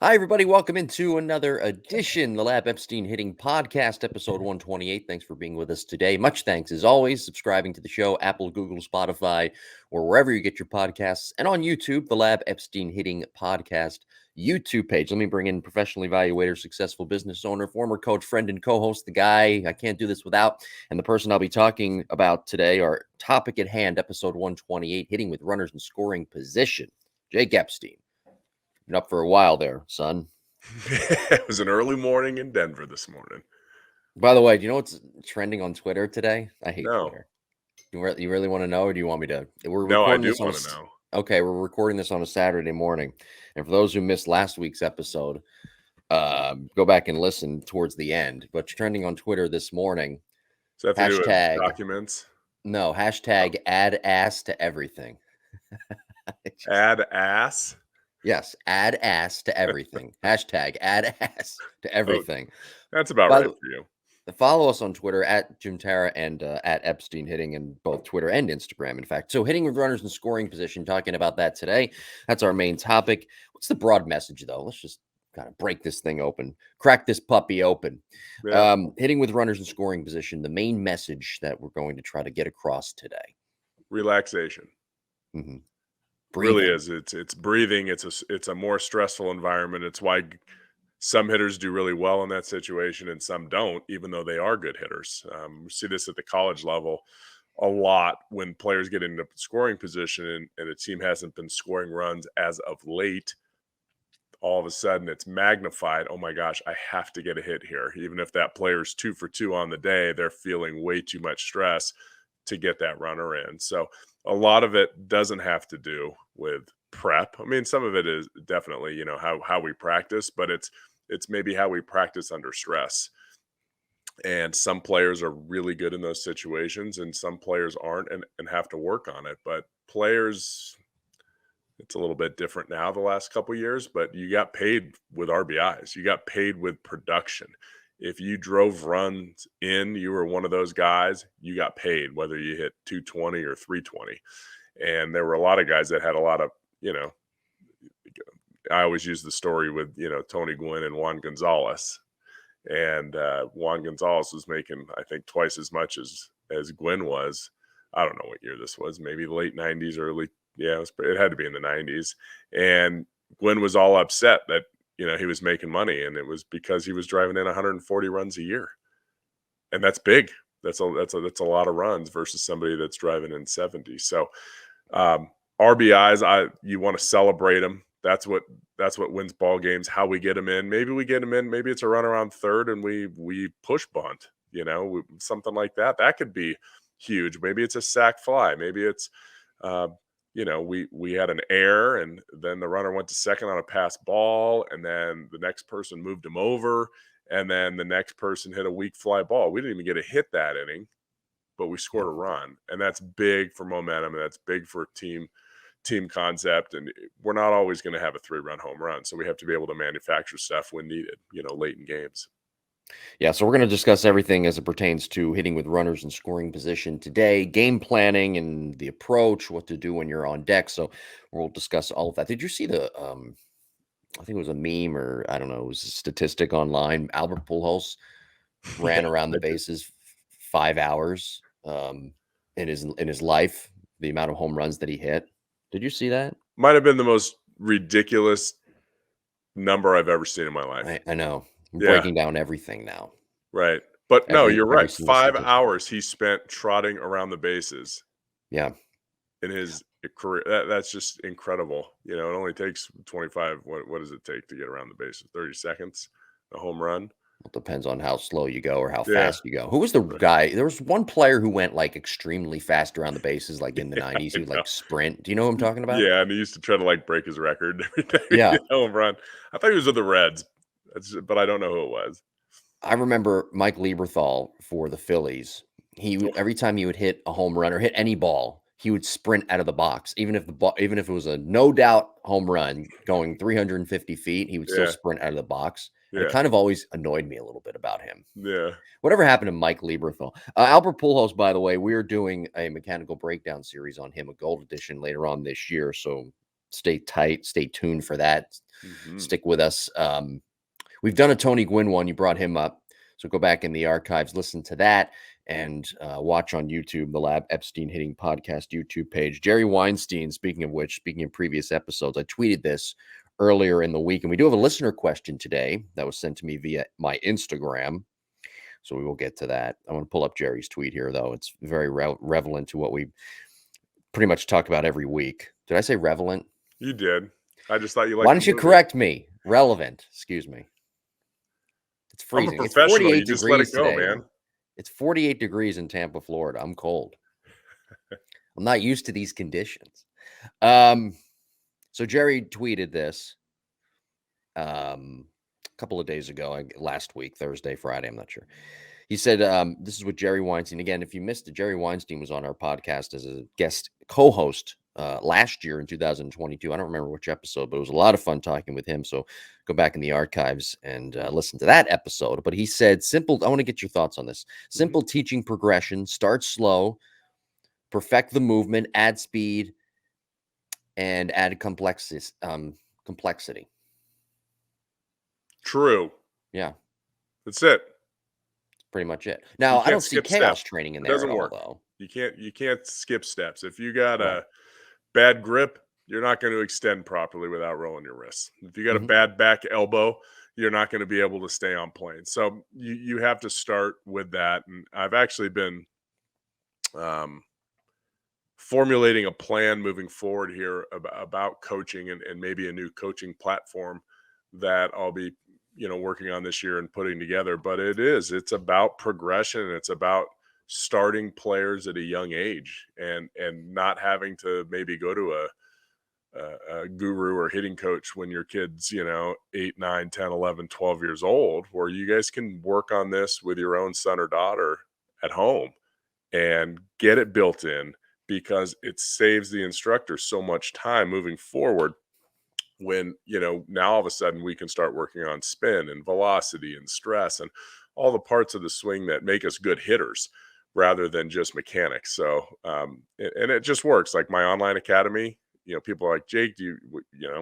Hi, everybody. Welcome into another edition, the Lab Epstein Hitting Podcast, episode 128. Thanks for being with us today. Much thanks, as always, subscribing to the show, Apple, Google, Spotify, or wherever you get your podcasts, and on YouTube, the Lab Epstein Hitting Podcast YouTube page. Let me bring in professional evaluator, successful business owner, former coach, friend, and co-host, the guy I can't do this without, and the person I'll be talking about today, our topic at hand, episode 128, hitting with runners in scoring position, Jake Epstein. Been up for a while there, son. It was an early morning in Denver this morning. By the way, do you know what's trending on Twitter today? I hate No. Twitter. You really want to know, or do you want me to? We're No, I recording do this on want to know. Okay, we're recording this on a Saturday morning, and for those who missed last week's episode, go back and listen towards the end. But trending on Twitter this morning, Does that have to do with hashtag documents? no, Oh, hashtag add ass to everything. add ass? Yes, add ass to everything. Hashtag add ass to Oh, everything. that's about By right the for you. Follow us on Twitter at Jim Tara and at Epstein Hitting in both Twitter and Instagram, in fact. So, hitting with runners in scoring position, talking about that today. That's our main topic. What's the broad message, though? Let's just kind of break this thing open, crack this puppy open. Yeah, Hitting with runners in scoring position, the main message that we're going to try to get across today. relaxation. Mhm. Really Breathing. is. It's breathing. It's a more stressful environment. It's why some hitters do really well in that situation and some don't, even though they are good hitters. We see this at the college level a lot when players get into scoring position and a team hasn't been scoring runs as of late. All of a sudden it's magnified. Oh my gosh, I have to get a hit here. Even if that player's 2 for 2 on the day, they're feeling way too much stress to get that runner in. So a lot of it doesn't have to do with prep. I mean, some of it is definitely, how we practice, but it's maybe how we practice under stress. And some players are really good in those situations and some players aren't and have to work on it. But players, it's a little bit different now the last couple years, but you got paid with RBIs. You got paid with production. If you drove runs in, you were one of those guys, you got paid whether you hit 220 or 320. And there were a lot of guys that had a lot of, I always use the story with, Tony Gwynn and Juan Gonzalez. And Juan Gonzalez was making, I think, twice as much as Gwynn was. I don't know what year this was, maybe the late 90s, early, yeah, it had to be in the 90s. And Gwynn was all upset that, he was making money, and it was because he was driving in 140 runs a year. And that's big. That's a lot of runs versus somebody that's driving in 70. So RBIs, you want to celebrate them. That's what wins ball games. How we get them in. Maybe we get them in. Maybe it's a run around third and we push bunt. Something like that. That could be huge. Maybe it's a sac fly. Maybe it's we had an error and then the runner went to second on a pass ball and then the next person moved him over and then the next person hit a weak fly ball. We didn't even get a hit that inning, but we scored Yeah. a run, and that's big for momentum and that's big for team concept. And we're not always going to have a 3-run home run, so we have to be able to manufacture stuff when needed, late in games. Yeah, so we're going to discuss everything as it pertains to hitting with runners in scoring position today, game planning and the approach, what to do when you're on deck. So we'll discuss all of that. Did you see the I think it was a meme or I don't know, it was a statistic online. Albert Pujols Yeah, ran around the I did. bases 5 hours in his life, the amount of home runs that he hit. Did you see that? Might have been the most ridiculous number I've ever seen in my life. I know. I'm Yeah, breaking down everything now. right. But no, you're Every right. single 5 statistic. hours he spent trotting around the bases Yeah. in his career. That's just incredible. It only takes 25. What does it take to get around the bases? 30 seconds, a home run. It depends on how slow you go or how Yeah. fast you go. Who was the Right. guy? There was one player who went like extremely fast around the bases, like in the Yeah, 90s. I He would know. like sprint. Do you know who I'm talking about? Yeah, and he used to try to like break his record every time he Yeah. hit a home run. I thought he was with the Reds, but I don't know who it was. I remember Mike Lieberthal for the Phillies. Every time he would hit a home run or hit any ball, he would sprint out of the box. Even if it was a no doubt home run going 350 feet, he would still Yeah, sprint out of the box. And it yeah, kind of always annoyed me a little bit about him. yeah. Whatever happened to Mike Lieberthal? Albert Pujols, by the way, we're doing a mechanical breakdown series on him, a gold edition later on this year. So stay tight, stay tuned for that. Mhm. Stick with us. We've done a Tony Gwynn one. You brought him up. So go back in the archives, listen to that, and watch on YouTube, the Lab Epstein Hitting Podcast YouTube page. Jerry Weinstein, speaking of which, speaking of previous episodes, I tweeted this earlier in the week. And we do have a listener question today that was sent to me via my Instagram. So we will get to that. I want to pull up Jerry's tweet here, though. It's very relevant to what we pretty much talk about every week. Did I say relevant? You did. I just thought you Why liked the don't you movie. correct me? Relevant. Excuse me. It's I'm a freezing. It's professional. You 48 just let it degrees go, today. man. It's 48 degrees in Tampa, Florida. I'm cold. I'm not used to these conditions. So Jerry tweeted this a couple of days ago, last week, Thursday, Friday, I'm not sure. He said, this is with Jerry Weinstein. Again, if you missed it, Jerry Weinstein was on our podcast as a guest co-host last year in 2022. I don't remember which episode, but it was a lot of fun talking with him. So go back in the archives and listen to that episode. But he said, simple, I want to get your thoughts on this. Simple teaching progression, start slow, perfect the movement, add speed, and add complexity. True. Yeah, That's it. pretty much it. You Now, I can't don't see skip chaos steps. training in It there at doesn't all, work. though. You can't skip steps. If you got Right. a bad grip, you're not going to extend properly without rolling your wrists. If you got a Mhm. bad back elbow, you're not going to be able to stay on plane. So you have to start with that. And I've actually been um, formulating a plan moving forward here about coaching and maybe a new coaching platform that I'll be working on this year and putting together. But it's about progression. It's about starting players at a young age and not having to maybe go to a guru or hitting coach when your kid's 8, 9, 10, 11, 12 years old, where you guys can work on this with your own son or daughter at home and get it built in, because it saves the instructor so much time moving forward when now all of a sudden we can start working on spin and velocity and stress and all the parts of the swing that make us good hitters rather than just mechanics. So and it just works. Like my online academy, people are like, Jake,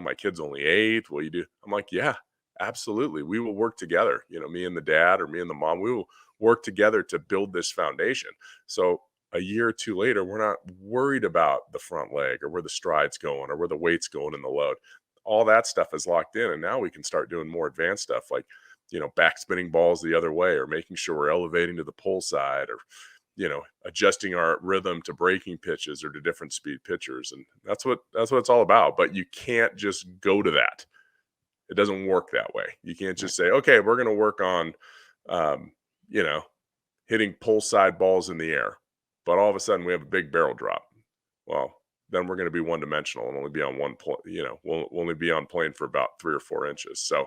my kid's only 8, what do you do? I'm like, yeah, absolutely, we will work together, me and the dad or me and the mom, we will work together to build this foundation. So a year or two later, we're not worried about the front leg or where the stride's going or where the weight's going in the load. All that stuff is locked in, and now we can start doing more advanced stuff like back spinning balls the other way, or making sure we're elevating to the pull side, or adjusting our rhythm to breaking pitches or to different speed pitchers. And that's what it's all about. But you can't just go to that. It doesn't work that way. You can't just say, okay, we're going to work on um, you know hitting pull side balls in the air, but all of a sudden we have a big barrel drop. Well, then we're going to be one dimensional and only be on one point. We'll only be on plane for about 3 or 4 inches. So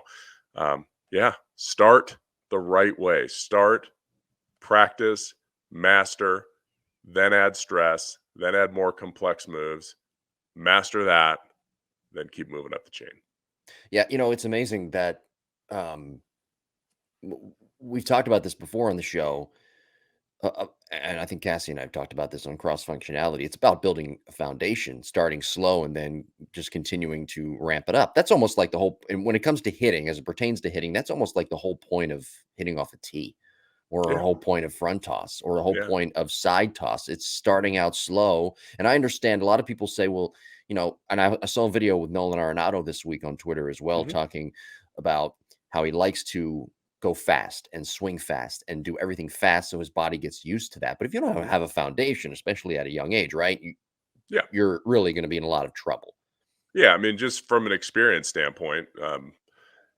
yeah, start the right way. Start, practice, master, then add stress, then add more complex moves, master that, then keep moving up the chain. Yeah, it's amazing that um, we've talked about this before on the show. And I think Cassie and I have talked about this on cross functionality. It's about building a foundation, starting slow and then just continuing to ramp it up. That's almost like the whole, and when it comes to hitting, as it pertains to hitting, that's almost like the whole point of hitting off a tee, or a Yeah, whole point of front toss, or a whole yeah. point of side toss. It's starting out slow. And I understand a lot of people say, well, and I saw a video with Nolan Arenado this week on Twitter as well, Mhm. talking about how he likes to go fast and swing fast and do everything fast so his body gets used to that. But if you don't have a foundation, especially at a young age, right, Yeah. you're really going to be in a lot of trouble. Yeah, I mean, just from an experience standpoint,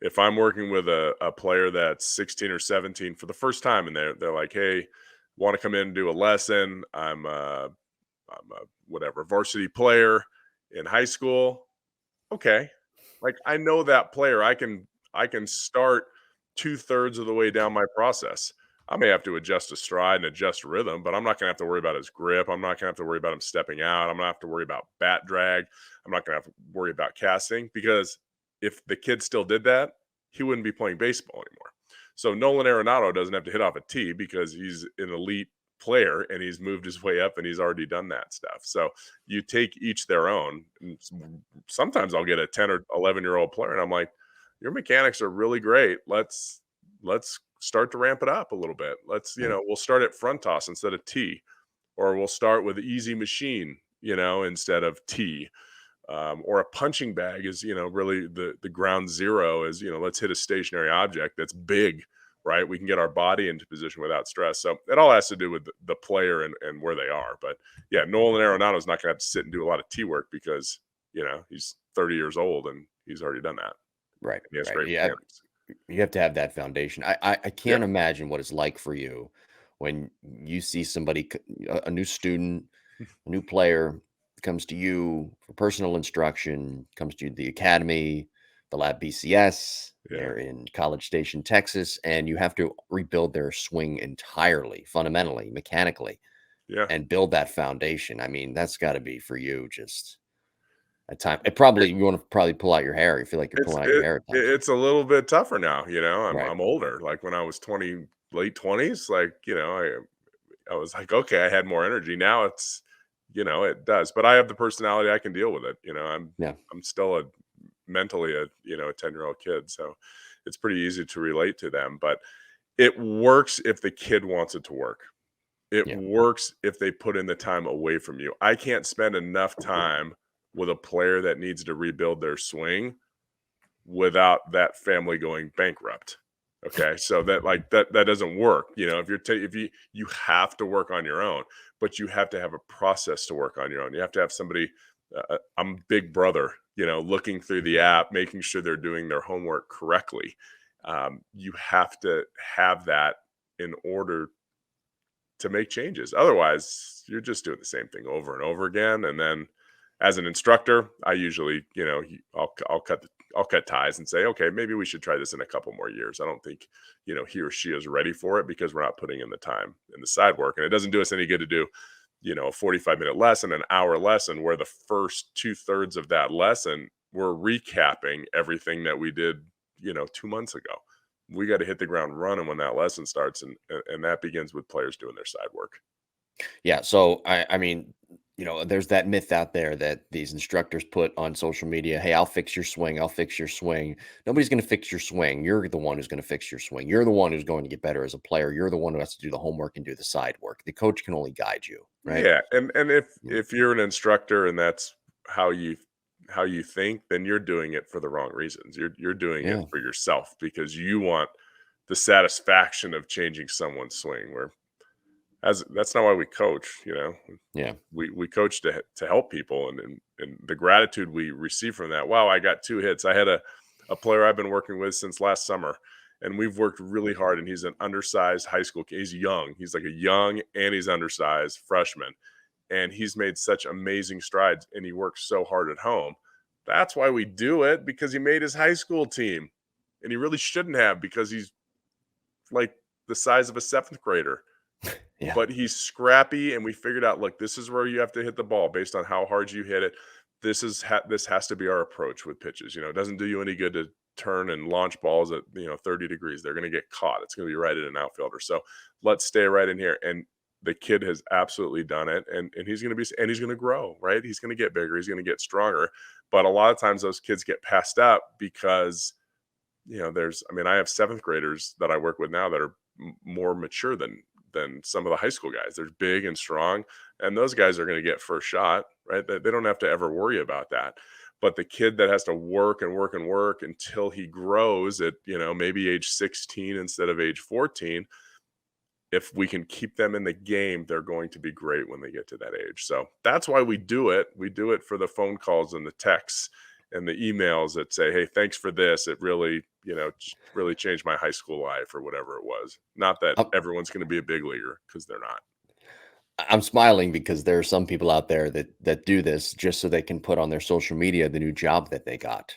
if I'm working with a player that's 16 or 17 for the first time and they're like, "Hey, want to come in and do a lesson? I'm a whatever varsity player in high school." Okay, like I know that player. I can start 2/3 of the way down my process. I may have to adjust a stride and adjust rhythm, but I'm not going to have to worry about his grip. I'm not going to have to worry about him stepping out. I'm going to have to worry about bat drag. I'm not going to have to worry about casting, because if the kid still did that, he wouldn't be playing baseball anymore. So Nolan Arenado doesn't have to hit off a tee because he's an elite player and he's moved his way up and he's already done that stuff. So you take each their own. And sometimes I'll get a 10 or 11-year-old player and I'm like, your mechanics are really great. Let's start to ramp it up a little bit. Let's, Right. we'll start at front toss instead of T, or we'll start with easy machine, instead of T. Or a punching bag is, really the ground zero is, let's hit a stationary object that's big, right? We can get our body into position without stress. So it all has to do with the player and where they are. But yeah, Nolan Arenado is not going to have to sit and do a lot of T work because, he's 30 years old and he's already done that. Right. He has Right. great Yeah. mechanics. You have to have that foundation. I Yeah. can't imagine what it's like for you when you see somebody, a new student, a new player comes to you for personal instruction, comes to the academy, the lab BCS. Yeah. They're in College Station, Texas, and you have to rebuild their swing entirely, fundamentally, mechanically, Yeah. and build that foundation. I mean, that's got to be for you just a time. It probably you want to probably pull out your hair. You feel like you're It's pulling out your it hair at times. it's a little bit tougher now, Right. I'm older. Like when I was 20, late 20s, like, I was like, okay, I had more energy. Now it's, it does. But I have the personality, I can deal with it. Yeah. I'm still a mentally a 10-year-old kid. So it's pretty easy to relate to them. But it works if the kid wants it to work. It Yeah. works if they put in the time away from you. I can't spend enough time with a player that needs to rebuild their swing without that family going bankrupt. Okay, so that doesn't work. If if you have to work on your own, but you have to have a process to work on your own. You have to have somebody. I'm big brother, looking through the app, making sure they're doing their homework correctly. You have to have that in order to make changes. Otherwise, you're just doing the same thing over and over again. And then, as an instructor, I usually, I'll cut ties and say, okay, maybe we should try this in a couple more years. I don't think, he or she is ready for it because we're not putting in the time in the side work, and it doesn't do us any good to do, a 45-minute lesson, an hour lesson, where the first 2/3 of that lesson we're recapping everything that we did, 2 months ago. We got to hit the ground running when that lesson starts, and that begins with players doing their side work. Yeah. So I mean, there's that myth out there that these instructors put on social media. Hey, I'll fix your swing. I'll fix your swing. Nobody's going to fix your swing. You're the one who's going to fix your swing. You're the one who's going to get better as a player. You're the one who has to do the homework and do the side work. The coach can only guide you, right? Yeah, and if Mm. if you're an instructor and that's how you think, then you're doing it for the wrong reasons. You're doing it Yeah. for yourself because you want the satisfaction of changing someone's swing. Where as that's not why we coach. Yeah. We coach to help people, and the gratitude we receive from that. Wow, I got 2 hits. I had a player I've been working with since last summer, and we've worked really hard. And he's an undersized high school kid. He's young. He's like a young and he's undersized freshman, and he's made such amazing strides. And he works so hard at home. That's why we do it, because he made his high school team, and he really shouldn't have, because he's like the size of a seventh grader, Yeah. but he's scrappy, and we figured out, look, this is where you have to hit the ball based on how hard you hit it. This has to be our approach with pitches. It doesn't do you any good to turn and launch balls at 30 degrees. They're going to get caught. It's going to be right at an outfielder. So let's stay right in here. And the kid has absolutely done it, and he's going to grow, right? He's going to get bigger. He's going to get stronger. But a lot of times those kids get passed up because I have seventh graders that I work with now that are more mature than some of the high school guys. They're big and strong, and those guys are going to get first shot, right? They don't have to ever worry about that. But the kid that has to work and work and work until he grows at, maybe age 16 instead of age 14, if we can keep them in the game, they're going to be great when they get to that age. So that's why we do it. We do it for the phone calls and the texts and the emails that say, hey, thanks for this. It really, really changed my high school life, or whatever it was. Not that I'm, everyone's going to be a big leaguer, because they're not. I'm smiling because there are some people out there that do this just so they can put on their social media the new job that they got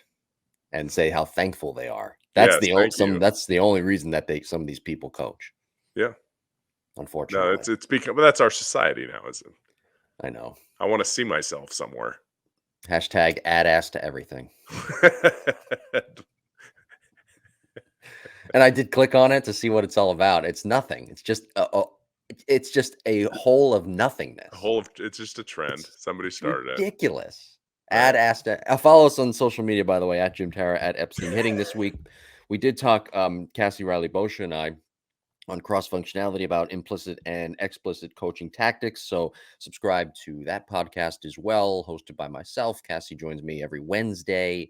and say how thankful they are. That's Yes, the thank you. that's the only reason that some of these people coach, Yeah. No, unfortunately. it's become, but that's our society now, isn't it? I know. I want to see myself somewhere. Hashtag add ass to everything. And I did click on it to see what it's all about. It's nothing. It's just It's just a hole of A nothingness. whole of it's just a trend. Somebody It's started it, ridiculous. right? Follow us on social media, by the way, at Jim Tara, at Epstein Hitting. This week, we did talk, Cassie Riley Bosha and I, on cross functionality about implicit and explicit coaching tactics. So subscribe to that podcast as well, hosted by myself. Cassie joins me every Wednesday.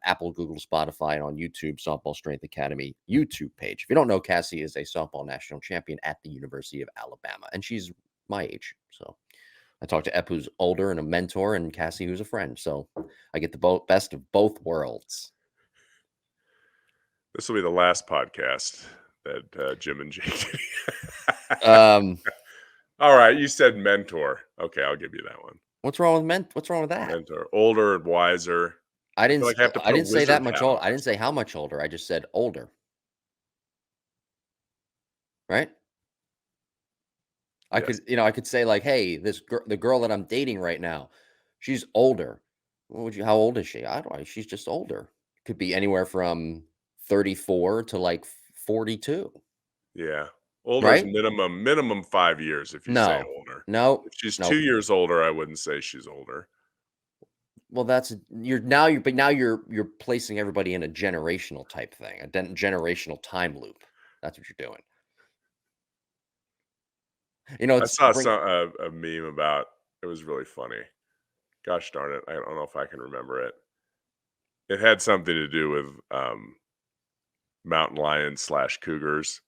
Apple, Google, Spotify, and on YouTube, Softball Strength Academy YouTube page. If you don't know, Cassie is a softball national champion at the University of Alabama, and she's my age. So I talked to Ep, who's older and a mentor, and Cassie, who's a friend. So I get the best of both worlds. This will be the last podcast that Jim and Jake did. Um, All right, you said mentor. Okay, I'll give you that one. what's wrong with What's wrong with that? Mentor, older and wiser. I I feel didn't. like I have to I put a didn't say that wizard much hat old. on I didn't this say one. how much older. I just said older. Right? I Yes. could, I could say like, hey, the girl that I'm dating right now, she's older. What would you? How old is she? I don't know. She's just older. Could be anywhere from 34 to like 42. Yeah. Older is Right? minimum 5 years if you say No, older. no, If she's no. 2 years older, I wouldn't say she's older. Well, but now you're placing everybody in a generational type thing, a generational time loop. That's what you're doing. I It's saw bring a meme about it was really funny. Gosh darn it, I don't know if I can remember it. It had something to do with mountain lions slash cougars,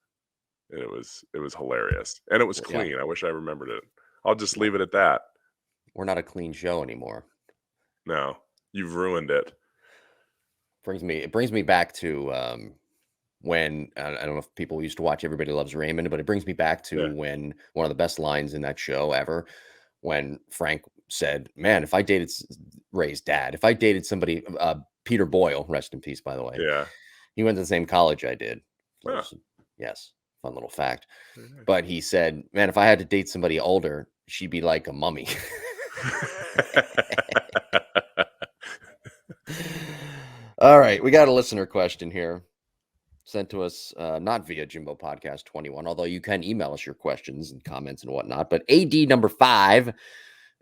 and it was hilarious, and it was yeah. clean. I wish I remembered it. I'll just Well, leave it at that. we're not a clean show anymore. No, you've ruined it. It brings me back to when I don't know if people used to watch Everybody Loves Raymond, but it brings me back to Yeah, when one of the best lines in that show ever, when Frank said, "Man, if I dated Ray's dad, if I dated somebody, Peter Boyle, rest in peace, by the way, yeah. he went to the same college I did." Huh, Yes, fun little fact. very nice. But he said, "Man, if I had to date somebody older, she'd be like a mummy." All right, we got a listener question here sent to us, not via Jimbo Podcast 21, although you can email us your questions and comments and whatnot. But AD number 5,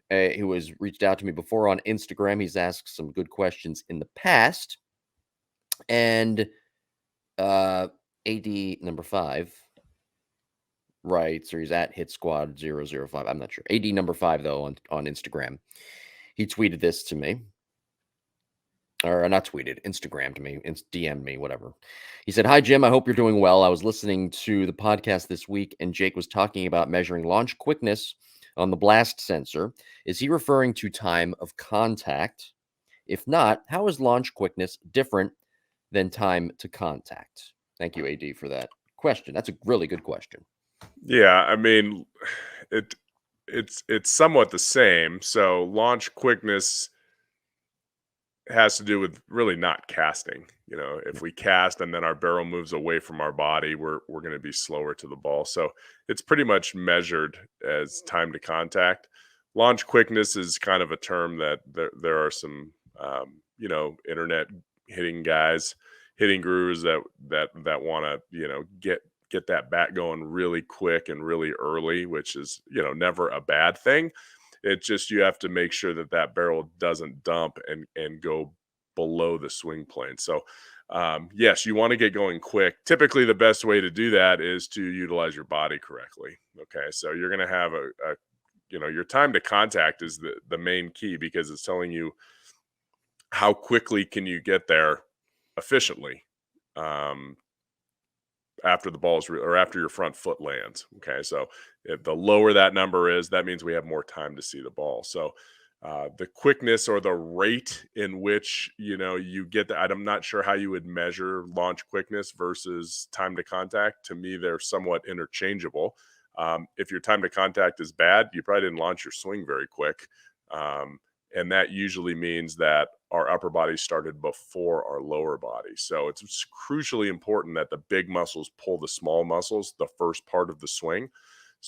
who has reached out to me before on Instagram, he's asked some good questions in the past. And AD number 5 writes, or he's at Hit Squad 005. I'm not sure. AD number 5, though, on Instagram. He tweeted this to me. Or not tweeted, Instagrammed me, DM'd me, whatever. He said, "Hi, Jim. I hope you're doing well. I was listening to the podcast this week, and Jake was talking about measuring launch quickness on the blast sensor. Is he referring to time of contact? If not, how is launch quickness different than time to contact?" Thank you, AD, for that question. That's a really good question. Yeah, I mean, it it's somewhat the same. So launch quickness has to do with really not casting. If we cast and then our barrel moves away from our body, we're going to be slower to the ball. So it's pretty much measured as time to contact. Launch quickness is kind of a term that there are some internet hitting guys, hitting gurus that want to get that bat going really quick and really early, which is never a bad thing. It's just you have to make sure that that barrel doesn't dump and go below the swing plane. So, yes, you want to get going quick. Typically, the best way to do that is to utilize your body correctly. Okay, so you're going to have your time to contact is the main key because it's telling you how quickly can you get there efficiently. Um, After the ball's or after your front foot lands. Okay, so if the lower that number is, that means we have more time to see the ball. So the quickness or the rate in which you get that, I'm not sure how you would measure launch quickness versus time to contact. To me, they're somewhat interchangeable. If your time to contact is bad, you probably didn't launch your swing very quick. And that usually means that our upper body started before our lower body. So it's crucially important that the big muscles pull the small muscles the first part of the swing.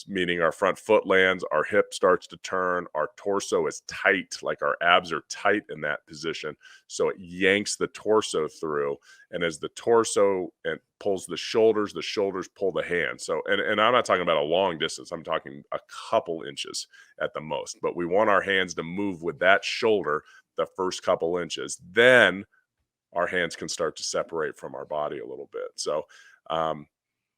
meaning our front foot lands, our hip starts to turn, our torso is tight, like our abs are tight in that position. So it yanks the torso through. And as the torso and pulls the shoulders pull the hand. So, and I'm not talking about a long distance, I'm talking a couple inches at the most. But we want our hands to move with that shoulder the first couple inches. Then our hands can start to separate from our body a little bit. So,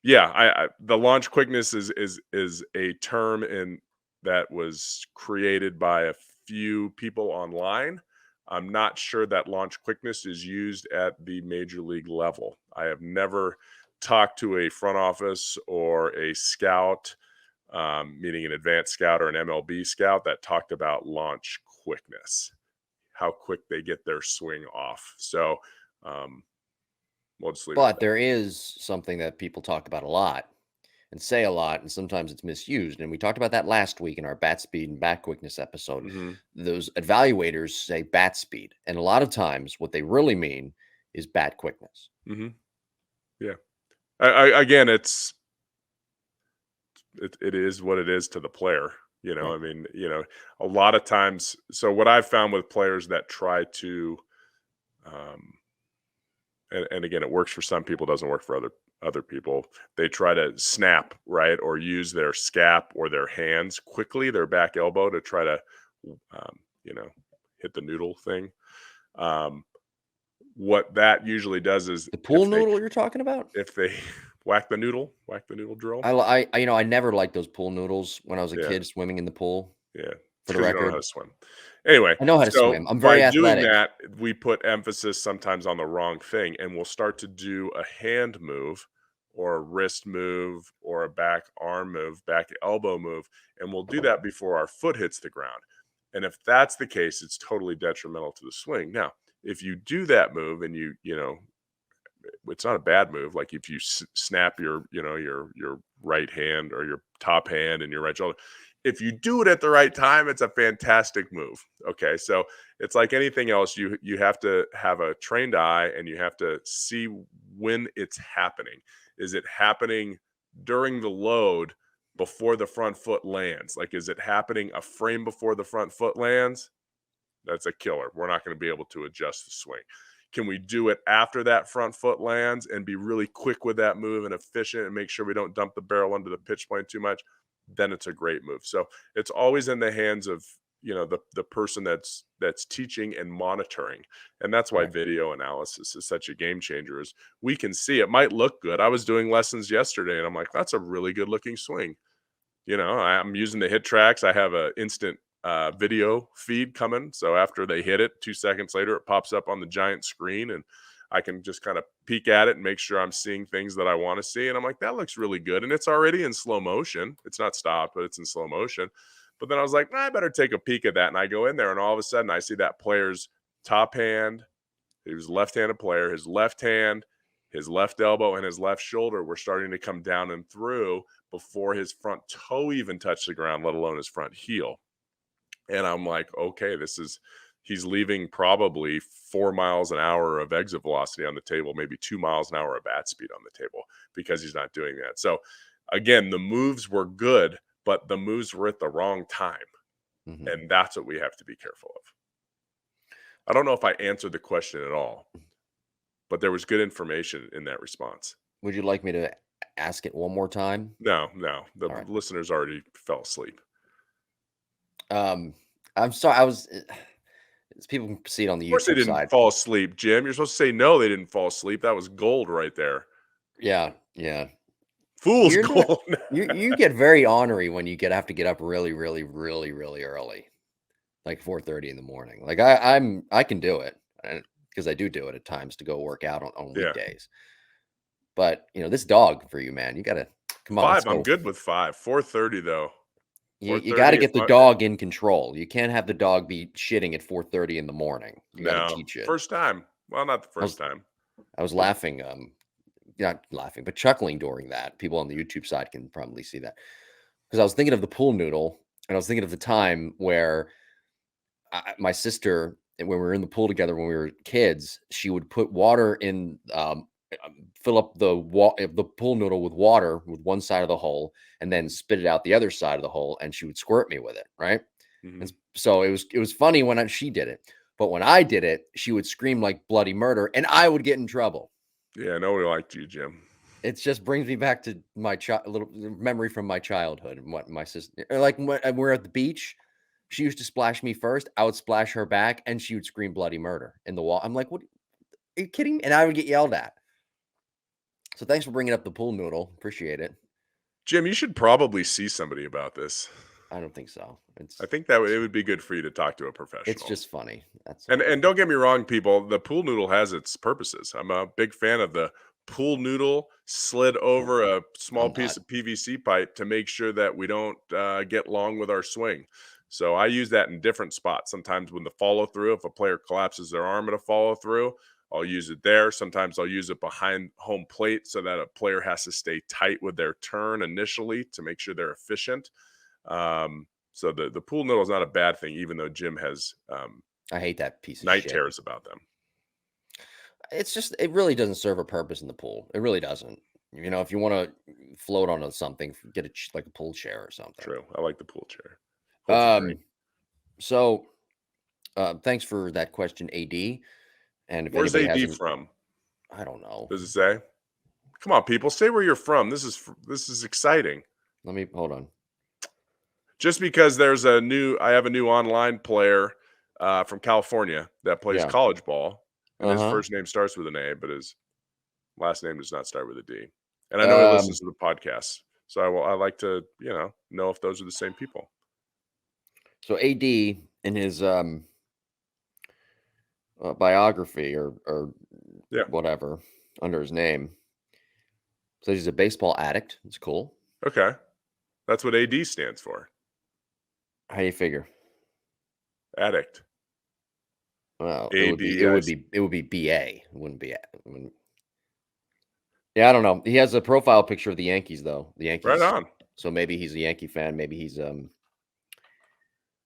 yeah, the launch quickness is a term in that was created by a few people online. I'm not sure that launch quickness is used at the major league level. I have never talked to a front office or a scout, meaning an advanced scout or an MLB scout, that talked about launch quickness, how quick they get their swing off. So, we'll just leave it at But there is something that people talk about a lot and say a lot, and sometimes it's misused. And we talked about that last week in our bat speed and bat quickness episode. that. Those evaluators say bat speed, and a lot of times what they really mean is bat quickness. Mm-hmm. Yeah. Again, it is what it is to the player. Right. I mean, a lot of times. So what I've found with players that try to, and again, it works for some people, doesn't work for other people. They try to snap, right, or use their scap or their hands quickly, their back elbow, to try to, you know, hit the noodle thing. What that usually does is The pool noodle you're talking about? if they whack the noodle drill. I never liked those pool noodles when I was a Yeah, kid swimming in the pool, yeah. It's for the because you don't know how record. to swim. Anyway, I know how to so swim. I'm by very doing athletic. that, we put emphasis sometimes on the wrong thing, and we'll start to do a hand move or a wrist move or a back arm move, back elbow move, and we'll do that before our foot hits the ground. And if that's the case, it's totally detrimental to the swing. Now, if you do that move and it's not a bad move. Like if you snap your right hand or your top hand and your right shoulder, if you do it at the right time, it's a fantastic move. Okay, so it's like anything else. You have to have a trained eye and you have to see when it's happening. Is it happening during the load before the front foot lands? Like, is it happening a frame before the front foot lands? That's a killer. We're not going to be able to adjust the swing. Can we do it after that front foot lands and be really quick with that move and efficient and make sure we don't dump the barrel under the pitch plane too much? Then it's a great move. So it's always in the hands of the person that's teaching and monitoring. And that's why Right. video analysis is such a game changer. Is we can see it might look good. I was doing lessons yesterday and I'm like, that's a really good looking swing. I'm using the hit tracks. I have a instant video feed coming. So after they hit it, 2 seconds later, it pops up on the giant screen and I can just kind of peek at it and make sure I'm seeing things that I want to see. And I'm like, that looks really good. And it's already in slow motion. It's not stopped, but it's in slow motion. But then I was like, I better take a peek at that. And I go in there and all of a sudden I see that player's top hand. He was a left-handed player. His left hand, his left elbow, and his left shoulder were starting to come down and through before his front toe even touched the ground, let alone his front heel. And I'm like, okay, he's leaving probably 4 miles an hour of exit velocity on the table, maybe 2 miles an hour of bat speed on the table because he's not doing that. So again, the moves were good, but the moves were at the wrong time. Mhm. And that's what we have to be careful of. I don't know if I answered the question at all, but there was good information in that response. Would you like me to ask it one more time? No, the All right. listeners already fell asleep. Um, I'm sorry. People can see it on the Of course they YouTube didn't side. fall asleep, Jim. You're supposed to say, "No, they didn't fall asleep." That was gold right there. Yeah, yeah. Fool's You're not. gold. You get very ornery when you have to get up really, really, really, really early, like 4:30 in the morning. Like I can do it because I do it at times to go work out on Yeah. weekdays. But this dog for you, man, you gotta come on. Let's 5, I'm go. good with 5. 4:30 though. You got to 4:30 if get the I dog in control. You can't have the dog be shitting at 4:30 in the morning. You got to no. teach it. First time. Well, not the I first was time. I was laughing, not laughing, but chuckling during that. People on the YouTube side can probably see that because I was thinking of the pool noodle, and I was thinking of the time where my sister, when we were in the pool together when we were kids, she would put water fill up the pool noodle with water with one side of the hole, and then spit it out the other side of the hole, and she would squirt me with it, right? Mhm. And so it was funny when she did it, but when I did it, she would scream like bloody murder, and I would get in trouble. Yeah, nobody liked you, Jim. It just brings me back to my little memory from my childhood and what my sister, like when we're at the beach. She used to splash me first. I would splash her back, and she would scream bloody murder in the wall. I'm like, "What? Are you kidding me?" And I would get yelled at. So thanks for bringing up the pool noodle. Appreciate it. Jim, you should probably see somebody about this. I don't think so. I think that it would be good for you to talk to a It's professional. just funny. That's And all. and don't get me wrong, people, the pool noodle has its purposes. I'm a big fan of the pool noodle slid over a small I'm piece not. of PVC pipe to make sure that we don't get long with our swing. So I use that in different spots. Sometimes when the follow through, if a player collapses their arm at a follow through, I'll use it there. Sometimes I'll use it behind home plate so that a player has to stay tight with their turn initially to make sure they're efficient. So the pool noodle is not a bad thing, even though Jim has I hate that piece of night shit. terrors about them. It's just it really doesn't serve a purpose in the pool. It really doesn't. If you want to float on something, get like a pool chair or something. True. I like the pool chair. Holds a drink. Um. So, thanks for that question, AD. And if Where's anybody AD hasn't, from? I don't know. Does it say? Come on, people, say where you're from. This is exciting. Let me hold on. Just because I have a new online player from California that plays Yeah. college ball, and his Uh first name starts with an A, but his last name does not start with a D. And I know he huh. listens to the podcast, so I like to know if those are the same people. So AD in his biography or Yeah. whatever under his name says he's a baseball addict. It's cool. Okay. That's what AD stands for. How do you figure? Addict. Well, it A would be D it I would C. be it would be BA. It wouldn't be. Yeah, I don't know. He has a profile picture of the Yankees though. The Right Yankees. on. So maybe he's a Yankee fan. Maybe he's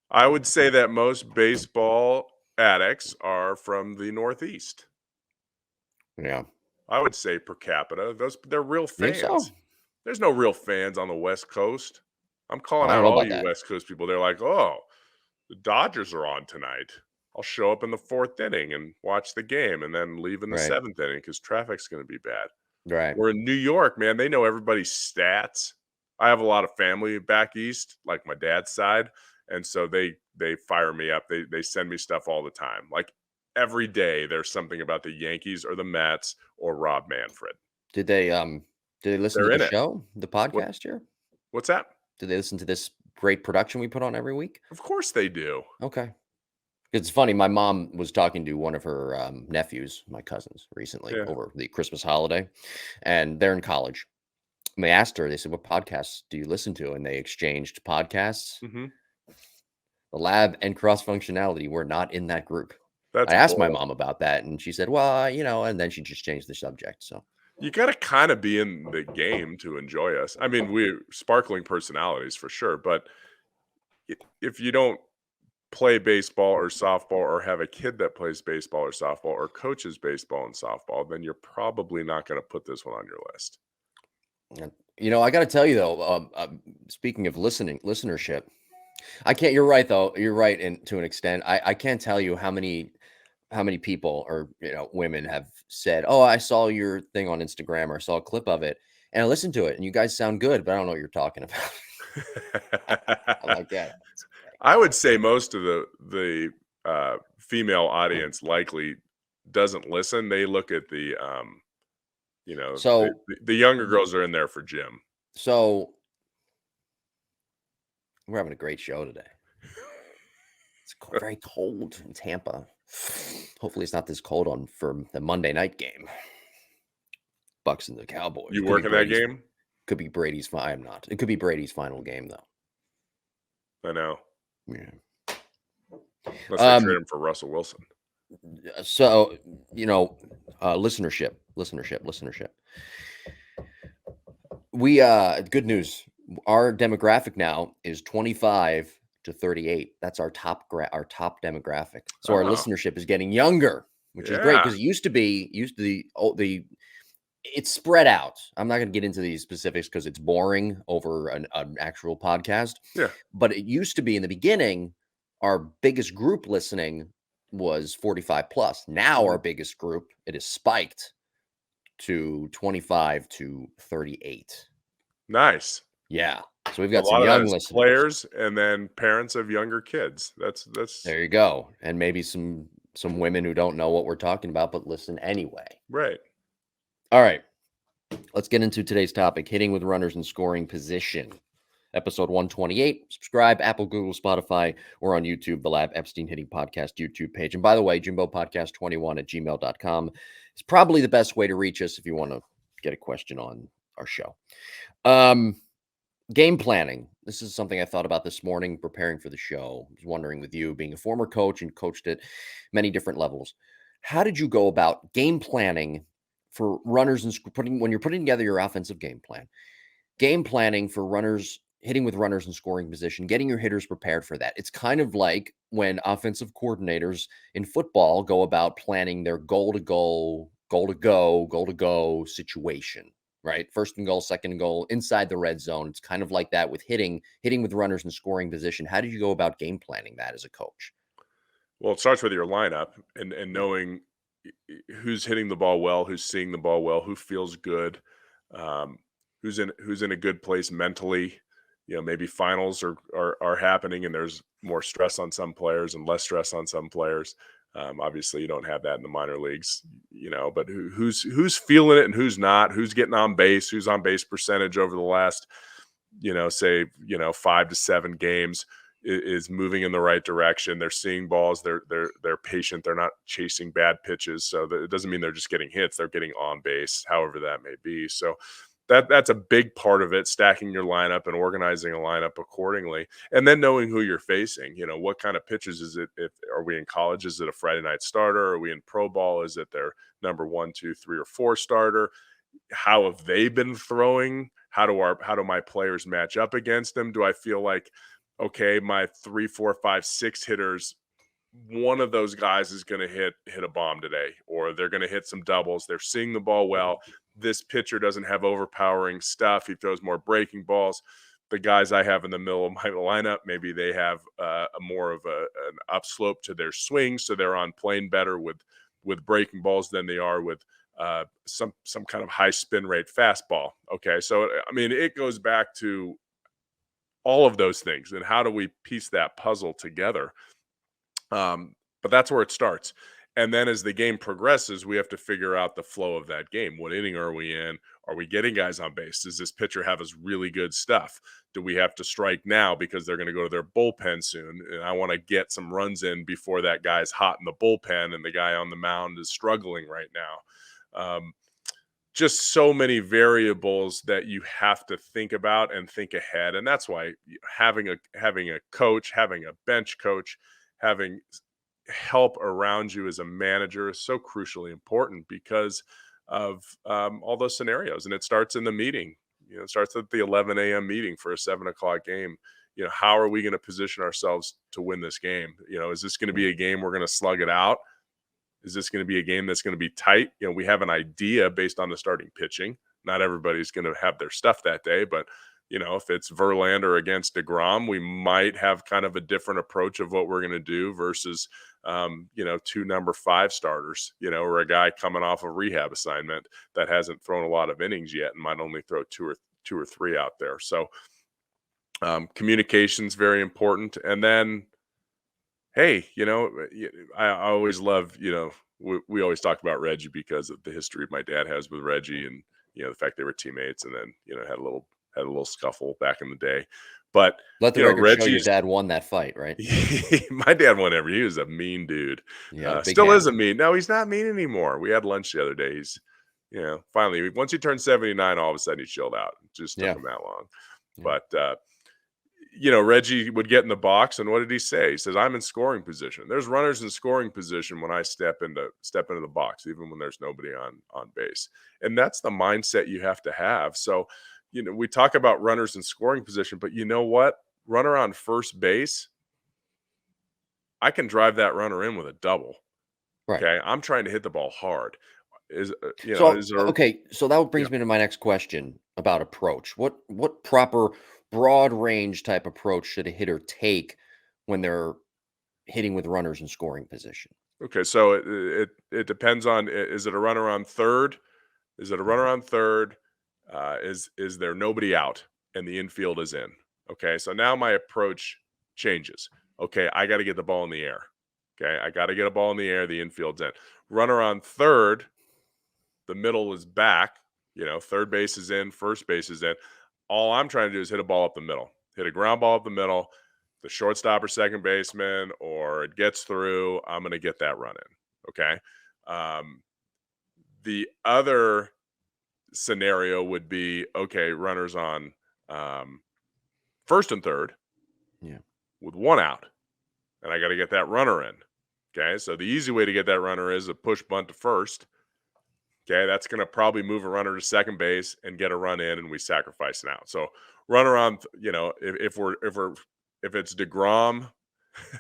I would say that most baseball addicts are from the Northeast. yeah. I would say per capita, they're real Think so? fans. There's no real fans on the West Coast. I'm calling I don't out know all about you that. West Coast people. They're like, "Oh, the Dodgers are on tonight. I'll show up in the 4th inning and watch the game and then leave in the Right. 7th inning because traffic's going to be bad." Right. We're in New York, man. They know everybody's stats. I have a lot of family back east, like my dad's side, and so they fire me up. They send me stuff all the time. Like every day, there's something about the Yankees or the Mets or Rob Manfred. Did they listen to They're the in it. show, the What podcast here? what's that? Did they listen to this great production we put on every week? Of course they do. Okay. It's funny. My mom was talking to one of her nephews, my cousins, recently Yeah. over the Christmas holiday, and they're in college. And they asked her, they said, "What podcasts do you listen to?" And they exchanged podcasts. Mhm. The lab and cross functionality were not in that group. That's I asked my bull. mom about that, and she said, "Well, and then she just changed the subject." So, You gotta kinda be in the game to enjoy us. I mean, we're sparkling personalities for sure, but if you don't play baseball or softball or have a kid that plays baseball or softball or coaches baseball and softball, then you're probably not gonna put this one on your list. and, I got to tell you though, speaking of listenership, I can't. You're right though. You're right, and to an extent, I can't tell you how many people or women have said, "Oh, I saw your thing on Instagram or saw a clip of it, and I listened to it, and you guys sound good, but I don't know what you're talking about." I'm like, yeah, it's okay. I would say most of the female audience likely doesn't listen. They look at So, the younger girls are in there for Jim. so we're having a great show today. It's very cold in Tampa. Hopefully, it's not this cold for the Monday night game. Bucks and the Cowboys. You working that game? Could be Brady's. I'm not. It could be Brady's final game though. I know. Yeah. Unless they trade him for Russell Wilson. So, listenership. We good news. Our demographic now is 25 to 38. That's our top demographic. So our Oh, listenership is getting younger, which is great yeah. because it used to be the It's spread out. I'm not going to get into these specifics because it's boring over an actual podcast. Yeah. But it used to be in the beginning, our biggest group listening was 45 plus. Now Mhm. our biggest group, it has spiked to 25 to 38. Nice. Yeah. So we've A got some lot of that young is listeners. players and then parents of younger kids. That's There you go. And maybe some women who don't know what we're talking about but listen anyway. right. All right. Let's get into today's topic, hitting with runners in scoring position. Episode 128. Subscribe, Apple, Google, Spotify, or on YouTube, the Lab Epstein Hitting Podcast YouTube page. And by the way, jimbopodcast21@gmail.com is probably the best way to reach us if you want to get a question on our show. Game planning. This is something I thought about this morning preparing for the show. I was wondering, with you being a former coach and coached at many different levels, how did you go about game planning for runners and when you're putting together your offensive game plan? Game planning for runners, hitting with runners in scoring position, getting your hitters prepared for that. It's kind of like when offensive coordinators in football go about planning their goal to go situation, right? First and goal, second and goal, inside the red zone. It's kind of like that with hitting with runners in scoring position. How did you go about game planning that as a coach? Well, it starts with your lineup and knowing who's hitting the ball well, who's seeing the ball well, who feels good, um, who's in a good place mentally. Maybe finals are happening and there's more stress on some players and less stress on some players. Obviously, you don't have that in the minor leagues, but who's feeling it and who's not, who's getting on base, who's on base percentage over the last, say, 5 to 7 games is moving in the right direction. They're seeing balls. They're patient. They're not chasing bad pitches. So it doesn't mean they're just getting hits. They're getting on base, however that may be. So that's a big part of it, stacking your lineup and organizing a lineup accordingly. And then knowing who you're facing. What kind of pitches is it? If Are we in college? Is it a Friday night starter? Are we in pro ball? Is it their number 1, 2, 3, or 4 starter? How have they been throwing? How do my players match up against them? Do I feel like, okay, my 3, 4, 5, 6 hitters, one of those guys is going to hit a bomb today, or they're going to hit some doubles. They're seeing the ball well. This pitcher doesn't have overpowering stuff. He throws more breaking balls. The guys I have in the middle of my lineup, maybe they have a more of an upslope to their swing, so they're on plane better with breaking balls than they are with some kind of high spin rate fastball. Okay, so I mean, it goes back to all of those things, and how do we piece that puzzle together? But that's where it starts. And then as the game progresses, we have to figure out the flow of that game. What inning are we in? Are we getting guys on base? Does this pitcher have us really good stuff? Do we have to strike now because they're going to go to their bullpen soon? And I want to get some runs in before that guy's hot in the bullpen and the guy on the mound is struggling right now. Just so many variables that you have to think about and think ahead. And that's why having a coach, having a bench coach, having help around you as a manager is so crucially important because of all those scenarios. And it starts in the meeting. It starts at the 11 a.m. meeting for a 7 o'clock game. How are we going to position ourselves to win this game? Is this going to be a game we're going to slug it out? Is this going to be a game that's going to be tight? We have an idea based on the starting pitching. Not everybody's going to have their stuff that day, but if it's Verlander against DeGrom, we might have kind of a different approach of what we're going to do versus, 2 number 5 starters, or a guy coming off a rehab assignment that hasn't thrown a lot of innings yet and might only throw two or three out there. So communication's very important. And then, hey, I always love, we always talk about Reggie because of the history my dad has with Reggie and, the fact they were teammates and then, had a little scuffle back in the day. But, Let the record show your Reggie's, dad won that fight, right? my dad won every, he was a mean dude. Yeah, big Still is a hammer. mean. No, he's not mean anymore. We had lunch the other day. He's, finally, once he turned 79, all of a sudden he chilled out. It just took Yeah. him that long. Yeah. But, Reggie would get in the box, and what did he say? He says, "I'm in scoring position." There's runners in scoring position when I step into the box, even when there's nobody on base, and that's the mindset you have to have. So, we talk about runners in scoring position, but you know what? Runner on first base, I can drive that runner in with a double. Right. Okay, I'm trying to hit the ball hard. So, is there okay, so that yeah. brings me to my next question about approach. What proper broad range type approach should a hitter take when they're hitting with runners in scoring position? Okay, so it depends on is it a runner on third? Is it a runner Mhm. on third? Is there nobody out and the infield is in? Okay, so now my approach changes. Okay, I got to get the ball in the air. Okay, I got to get a ball in the air. The infield's in. Runner on third, the middle is back. Third base is in, first base is in. All I'm trying to do is hit a ball up the middle, hit a ground ball up the middle. The shortstop or second baseman, or it gets through. I'm going to get that run in. Okay. Um, the other scenario would be okay, runners on um, first and third Yeah. with one out, and I got to get that runner in. Okay. So the easy way to get that runner is a push bunt to first. Okay, that's going to probably move a runner to second base and get a run in, and we sacrifice an out. So runner on, if it's Degrom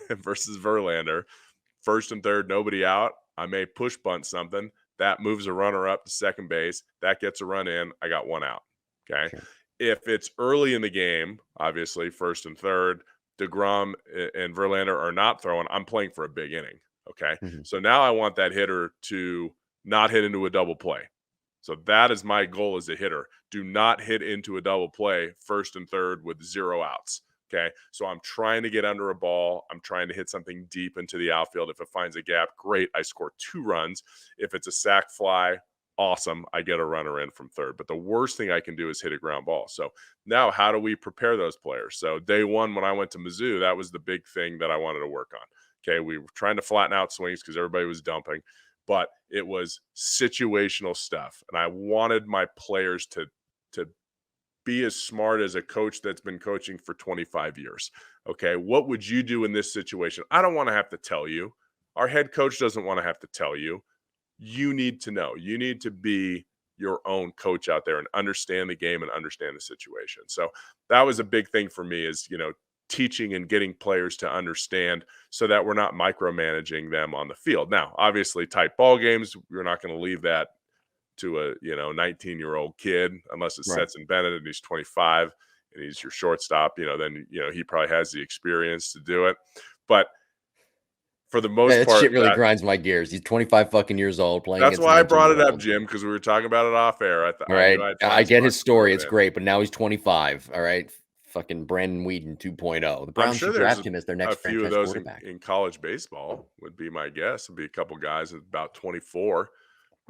versus Verlander, first and third, nobody out. I may push bunt something that moves a runner up to second base. That gets a run in. I got one out. Okay, Sure. if it's early in the game, obviously first and third, Degrom and Verlander are not throwing. I'm playing for a big inning. Okay, Mhm. so now I want that hitter to not hit into a double play. So that is my goal as a hitter. Do not hit into a double play first and third with zero outs. Okay. So I'm trying to get under a ball. I'm trying to hit something deep into the outfield. If it finds a gap, great. I score 2 runs. If it's a sac fly, awesome. I get a runner in from third. But the worst thing I can do is hit a ground ball. So now how do we prepare those players? So day one, when I went to Mizzou, that was the big thing that I wanted to work on. Okay. We were trying to flatten out swings because everybody was dumping, but it was situational stuff. And I wanted my players to be as smart as a coach that's been coaching for 25 years. Okay, what would you do in this situation? I don't want to have to tell you. Our head coach doesn't want to have to tell you. You need to know. You need to be your own coach out there and understand the game and understand the situation. So that was a big thing for me is, teaching and getting players to understand so that we're not micromanaging them on the field. Now, obviously tight ball games, we're not going to leave that to a 19-year-old kid unless it's Right. Stetson Bennett and he's 25 and he's your shortstop. Then he probably has the experience to do it. But for the most That part, shit really grinds my gears. He's 25 fucking years old playing that's against why I brought 19-year-olds. it up, Jim, because we were talking about it off air. All I knew right. I'd find I a get spot his to throw story. it It's in. great, but now he's 25. All right. Fucking Brandon Whedon 2.0. The I'm Browns sure should there's draft him as their a next few of franchise those in, quarterback. in college baseball, would be my guess. Would be a couple guys at about 24.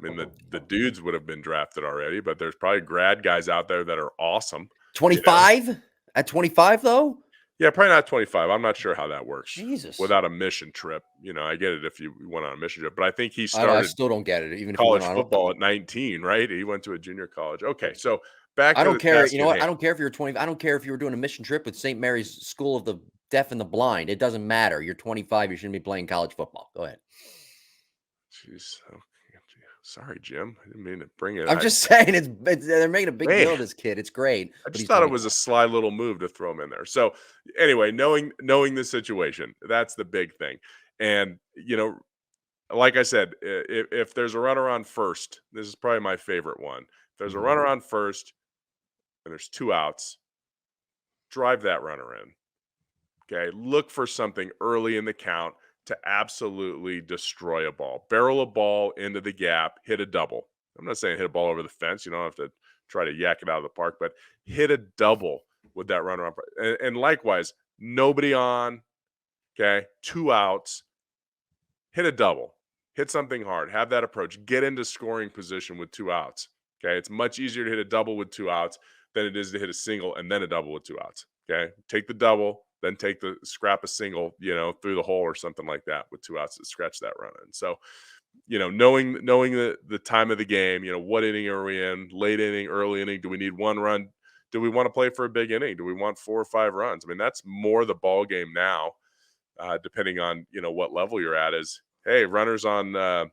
I mean, the dudes would have been drafted already, but there's probably grad guys out there that are awesome. You know, 25? At 25, though? Yeah, probably not 25. I'm not sure how that works Jesus. without a mission trip. I get it if you went on a mission trip, but I think he I started still don't get it. Even if you went college on, football at 19, right? He went to a junior college. Okay, so back I to don't the care. task You know at what? hand. I don't care if you're 20. I don't care if you were doing a mission trip with St. Mary's School of the Deaf and the Blind. It doesn't matter. You're 25. You shouldn't be playing college football. Go ahead. Jeez. Okay. Sorry, Jim. I didn't mean to bring it. I'm just saying they're making a big Man, deal of this kid. It's great, I but just he's thought it was a 25. sly little move to throw him in there. So anyway, knowing the situation, that's the big thing. And like I said, if there's a runner on first, this is probably my favorite one. If there's a Mhm. runner on first and there's 2 outs, drive that runner in. Okay. Look for something early in the count to absolutely destroy a ball. Barrel a ball into the gap, hit a double. I'm not saying hit a ball over the fence. You don't have to try to yak it out of the park, but hit a double with that runner on. And likewise, nobody on. Okay. 2 outs, hit a double, hit something hard, have that approach, get into scoring position with 2 outs. Okay. It's much easier to hit a double with 2 outs than it is to hit a single and then a double with 2 outs. Okay. Take the double, then take the scrap a single, through the hole or something like that with 2 outs to scratch that run in. So, knowing the time of the game, what inning are we in? Late inning, early inning? Do we need 1 run? Do we want to play for a big inning? Do we want 4 or 5 runs? I mean, that's more the ball game now, depending on what level you're at. Is hey, runners on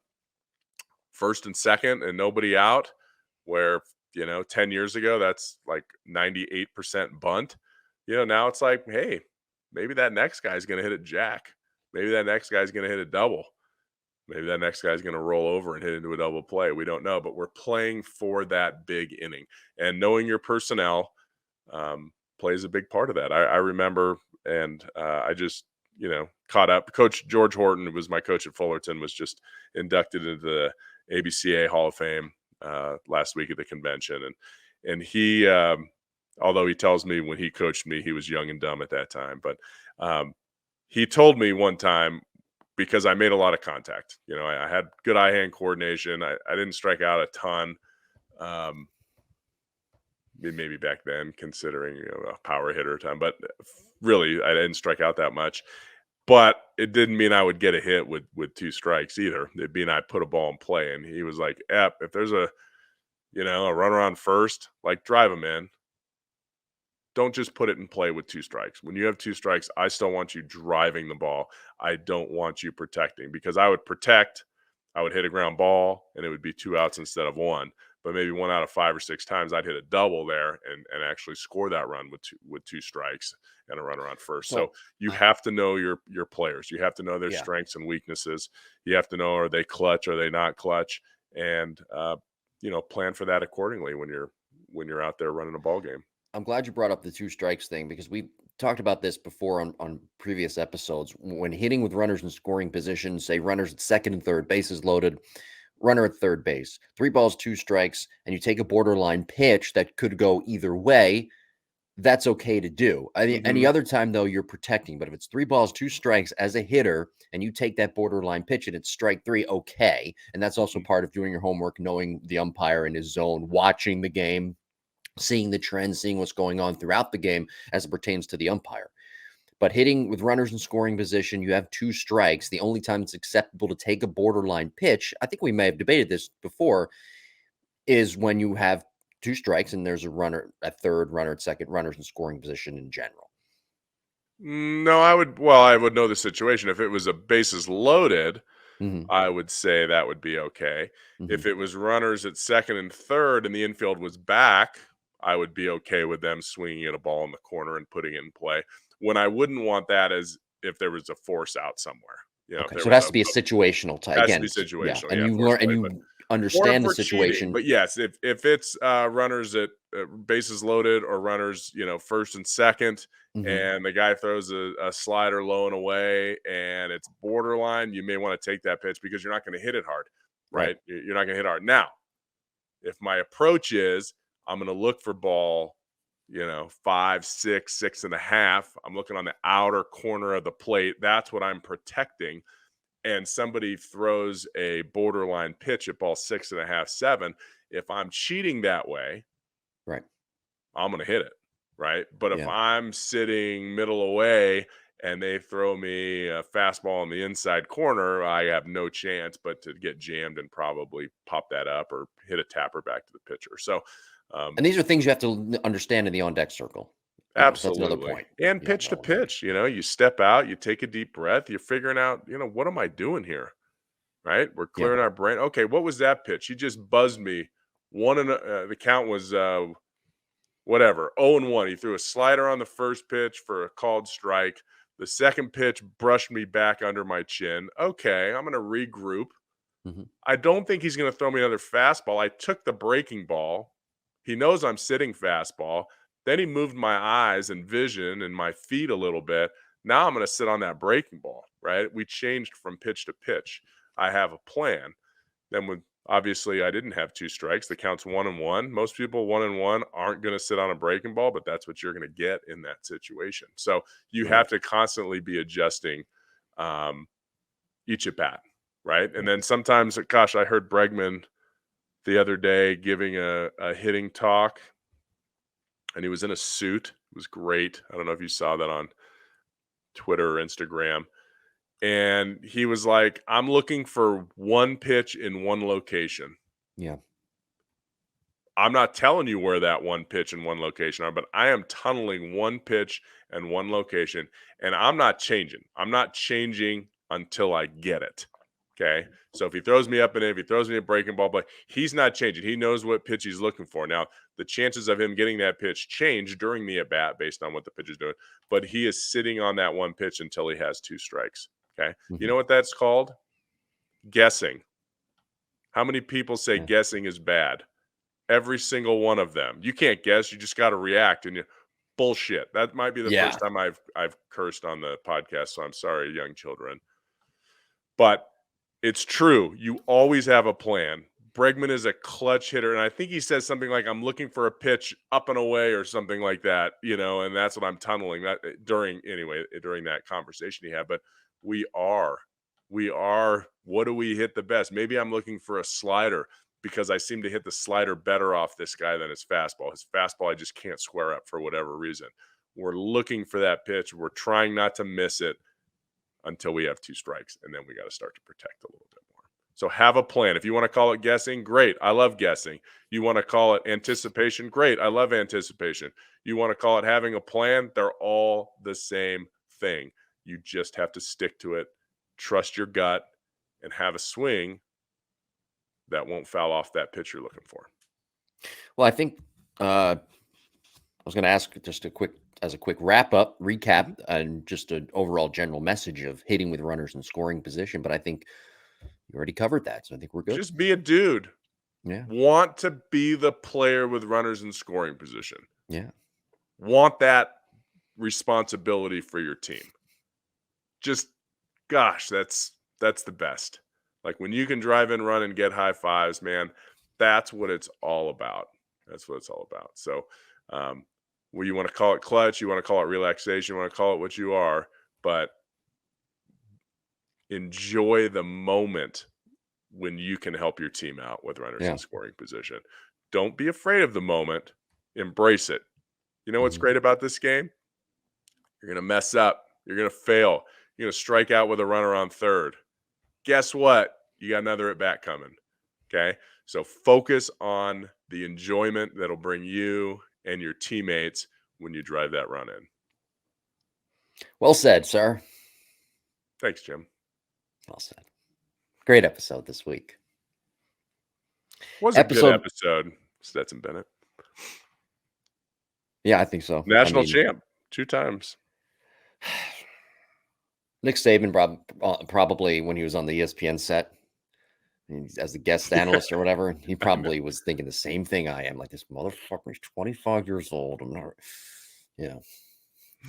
first and second and nobody out, where 10 years ago that's like 98% bunt. Now it's like, hey, maybe that next guy's going to hit a jack, maybe that next guy's going to hit a double. Maybe that next guy's going to roll over and hit into a double play. We don't know, but we're playing for that big inning, and knowing your personnel plays a big part of that. I remember, and I just caught up. Coach George Horton, who was my coach at Fullerton, was just inducted into the ABCA Hall of Fame last week at the convention, and he, although he tells me when he coached me, he was young and dumb at that time, but he told me one time, because I made a lot of contact. I had good eye-hand coordination. I didn't strike out a ton. Um, maybe back then, considering a power hitter time, but really, I didn't strike out that much. But it didn't mean I would get a hit with 2 strikes either. It'd mean I put a ball in play. And he was like, "Ep, if there's a runner on first, like drive him in. Don't just put it in play with 2 strikes. When you have 2 strikes, I still want you driving the ball. I don't want you protecting, because I would protect, I would hit a ground ball, and it would be 2 outs instead of one. But maybe 1 out of 5 or 6 times, I'd hit a double there and actually score that run with 2 strikes and a runner on first. So So, you uh, have to know your players. You have to know their yeah, strengths and weaknesses. You have to know, are they clutch? Are they not clutch? And plan for that accordingly when you're out there running a ball game. I'm glad you brought up the 2 strikes thing because we talked about this before on previous episodes. When hitting with runners in scoring position, say runners at second and third, bases loaded, runner at third base, 3 balls, 2 strikes, and you take a borderline pitch that could go either way, that's okay to do. Any Mhm. other time, though, you're protecting. But if it's 3 balls, 2 strikes as a hitter, and you take that borderline pitch and it's strike three, okay. And that's also Mhm. part of doing your homework, knowing the umpire in his zone, watching the game, seeing the trends, seeing what's going on throughout the game as it pertains to the umpire. But hitting with runners in scoring position, you have 2 strikes. The only time it's acceptable to take a borderline pitch, I think we may have debated this before, is when you have 2 strikes and there's a runner at third, runner at second, runners in scoring position in general. No, I would know the situation. If it was a bases loaded, Hmm. I would say that would be okay. Hmm. If it was runners at second and third and the infield was back, I would be okay with them swinging at a ball in the corner and putting it in play. When I wouldn't want that is if there was a force out somewhere. If Okay, there so it was has to be a situational type has to be again. Yeah, situational, and yeah, you force learn and play, but you or if understand the we're cheating. situation. But yes, if it's runners at bases loaded or runners, first and second, Hmm. and the guy throws a slider low and away, and it's borderline, you may want to take that pitch because you're not going to hit it hard, Right. right? You're not going to hit hard. Now, if my approach is I'm going to look for ball, 5, 6, 6.5, I'm looking on the outer corner of the plate. That's what I'm protecting, and somebody throws a borderline pitch at ball 6.5, 7, if I'm cheating that way, Right. I'm going to hit it. Right. But if Yeah. I'm sitting middle away and they throw me a fastball in the inside corner, I have no chance but to get jammed and probably pop that up or hit a tapper back to the pitcher. So, um, And these are things you have to understand in the on deck circle. So that's another absolutely. point. And Yeah. pitch to pitch, you step out, you take a deep breath, you're figuring out, what am I doing here? Right? We're Yeah. clearing our brain. Okay, what was that pitch? He just buzzed me. The count was whatever, 0-1. He threw a slider on the first pitch for a called strike. The second pitch brushed me back under my chin. Okay, I'm going to regroup. Hmm. I don't think he's going to throw me another fastball. I took the breaking ball. He knows I'm sitting fastball. Then he moved my eyes and vision and my feet a little bit. Now I'm going to sit on that breaking ball, right? We changed from pitch to pitch. I have a plan. Then when obviously I didn't have 2 strikes, the count's 1-1. Most people 1-1 aren't going to sit on a breaking ball, but that's what you're going to get in that situation. So you Right. have to constantly be adjusting um, each at bat, right? And Right. then sometimes, gosh, I heard Bregman the other day giving a hitting talk, and he was in a suit. It was great. I don't know if you saw that on Twitter or Instagram. And he was like, I'm looking for one pitch in one location. Yeah. I'm not telling you where that one pitch and one location are, but I am tunneling one pitch and one location, and I'm not changing. I'm not changing until I get it. Okay. So if he throws me up in it, if he throws me a breaking ball, but he's not changing. He knows what pitch he's looking for. Now, the chances of him getting that pitch change during the at bat based on what the pitch is doing, but he is sitting on that one pitch until he has 2 strikes. Okay. You Hmm. know what that's called? Guessing. How many people say Yeah. guessing is bad? Every single one of them. You can't guess, you just gotta react, and you bullshit. That might be the Yeah. first time I've cursed on the podcast, so I'm sorry, young children. But it's true. You always have a plan. Bregman is a clutch hitter, and I think he says something like, "I'm looking for a pitch up and away," or something like that, and that's what I'm tunneling that during that conversation he had. But we are, we are. What do we hit the best? Maybe I'm looking for a slider because I seem to hit the slider better off this guy than his fastball. His fastball, I just can't square up for whatever reason. We're looking for that pitch. We're trying not to miss it until we have 2 strikes, and then we got to start to protect a little bit more. So have a plan. If you want to call it guessing, great. I love guessing. You want to call it anticipation, great. I love anticipation. You want to call it having a plan, they're all the same thing. You just have to stick to it, trust your gut, and have a swing that won't foul off that pitch you're looking for. Well, I think I was going to ask just a quick wrap up, recap, and just an overall general message of hitting with runners in scoring position. But I think you already covered that, so I think we're good. Just be a dude. Yeah. Want to be the player with runners in scoring position. Yeah. Want that responsibility for your team. Just, gosh, that's the best. Like when you can drive in, run, and get high fives, man, that's what it's all about. That's what it's all about. So, well, you want to call it clutch, you want to call it relaxation, you want to call it what you are, but enjoy the moment when you can help your team out with runners Yeah. in scoring position. Don't be afraid of the moment. Embrace it. You know what's Mhm. great about this game? You're going to mess up. You're going to fail. You're going to strike out with a runner on third. Guess what? You got another at bat coming. Okay. So focus on the enjoyment that'll bring you and your teammates when you drive that run in. Well said, sir. Thanks, Jim. Well said. Great episode this week. Was a good Episode, episode, Stetson Bennett. yeah, I think so. National champ 2 times. Nick Saban probably when he was on the ESPN set as the guest analyst or whatever, he probably was thinking the same thing I am. Like, this motherfucker is 25 years old. I'm not,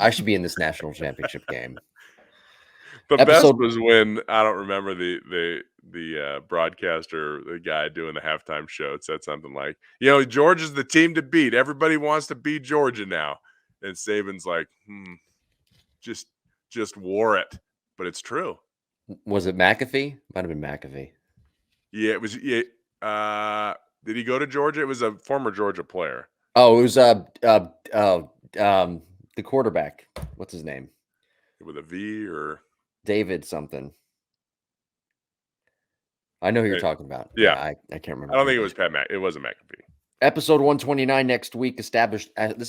I should be in this national championship game. The best was when, I don't remember the broadcaster, the guy doing the halftime show, it said something like, Georgia's the team to beat. Everybody wants to beat Georgia now. And Saban's like, just wore it. But it's true. Was it McAfee? Might have been McAfee. Yeah, it was. Yeah, did he go to Georgia? It was a former Georgia player. Oh, it was the quarterback. What's his name? With a V or David something. I know who you're talking about. Yeah, I can't remember. I don't think it was Pat It wasn't McAfee. Episode 129 next week. This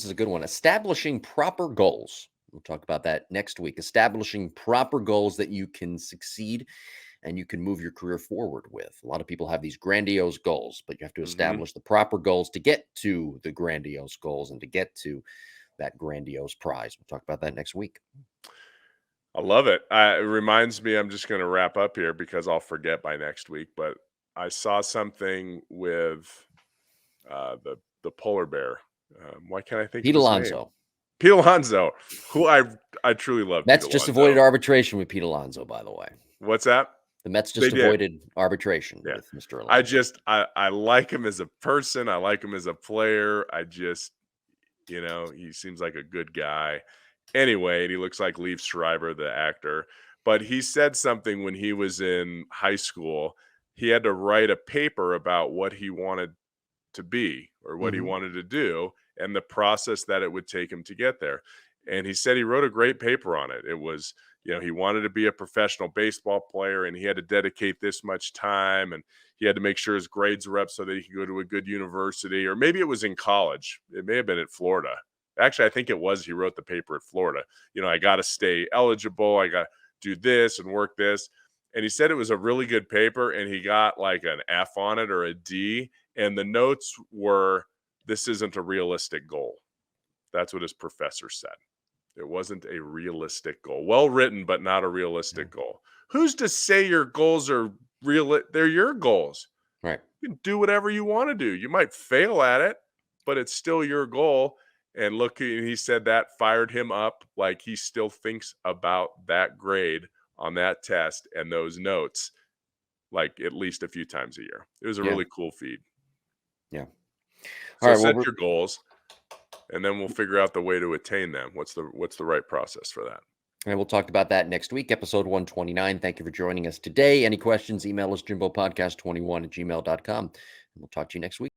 is a good one. Establishing proper goals. We'll talk about that next week. Establishing proper goals that you can succeed and you can move your career forward with. A lot of people have these grandiose goals, but you have to establish the proper goals to get to the grandiose goals and to get to that grandiose prize. We'll talk about that next week. I love it. It reminds me, I'm just going to wrap up here because I'll forget by next week, but I saw something with the polar bear. Why can't I think Pete of his Alonso. name? Pete Alonso, who I truly love. Mets Pete just Alonso. avoided arbitration with Pete Alonso, by the way. What's that? The Mets just avoided arbitration with Mr. Alonso. I like him as a person. I like him as a player. I just, he seems like a good guy. Anyway, and he looks like Liev Schreiber, the actor. But he said something when he was in high school. He had to write a paper about what he wanted to be or what he wanted to do and the process that it would take him to get there. And he said he wrote a great paper on it. It was, he wanted to be a professional baseball player and he had to dedicate this much time and he had to make sure his grades were up so that he could go to a good university, or maybe it was in college. It may have been at Florida. Actually, I think it was, he wrote the paper at Florida. I got to stay eligible. I got to do this and work this. And he said it was a really good paper and he got like an F on it or a D. And the notes were, this isn't a realistic goal. That's what his professor said. It wasn't a realistic goal. Well written, but not a realistic goal. Who's to say your goals are they're your goals. Right. You can do whatever you want to do. You might fail at it, but it's still your goal. And look, he said that fired him up. Like, he still thinks about that grade on that test and those notes, like, at least a few times a year. It was a Yeah. really cool feed. Yeah. All So right. Well, set your goals, and then we'll figure out the way to attain them. What's the right process for that? and we'll talk about that next week, episode 129. Thank you for joining us today. Any questions, email us jimbopodcast21@gmail.com. And we'll talk to you next week.